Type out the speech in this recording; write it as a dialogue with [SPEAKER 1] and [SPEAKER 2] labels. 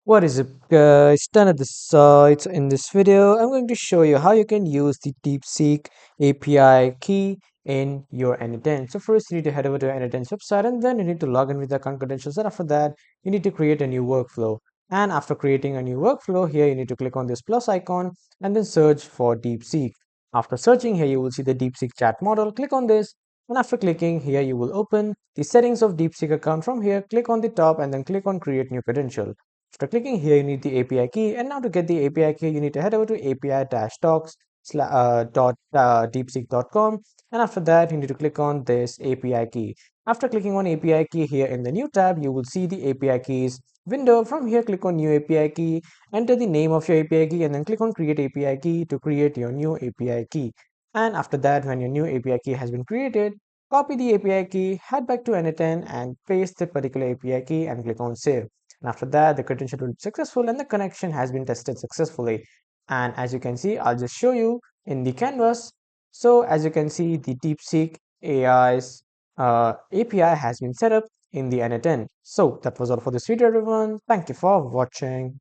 [SPEAKER 1] What is up, guys? Done at the sites. In this video, I'm going to show you how you can use the DeepSeek API key in your n8n. So first, you need to head over to n8n's website, and then you need to log in with the account credentials. And after that, you need to create a new workflow. And after creating a new workflow, here you need to click on this plus icon and then search for DeepSeek. After searching here, you will see the DeepSeek chat model. Click on this, and after clicking here, you will open the settings of DeepSeek account. From here, click on the top and then click on create new credential. After clicking here, you need the API key, and now to get the API key, you need to head over to api-talks.deepseek.com, and after that, you need to click on this API key. After clicking on API key here in the new tab, you will see the API keys window. From here, click on new API key, enter the name of your API key, and then click on create API key to create your new API key. And after that, when your new API key has been created, copy the API key, head back to n8n and paste the particular API key and click on save. And after that, the credential will be successful and the connection has been tested successfully. And as you can see, I'll just show you in the canvas. So as you can see, the DeepSeek AI's API has been set up in the n8n. So that was all for this video, everyone. Thank you for watching.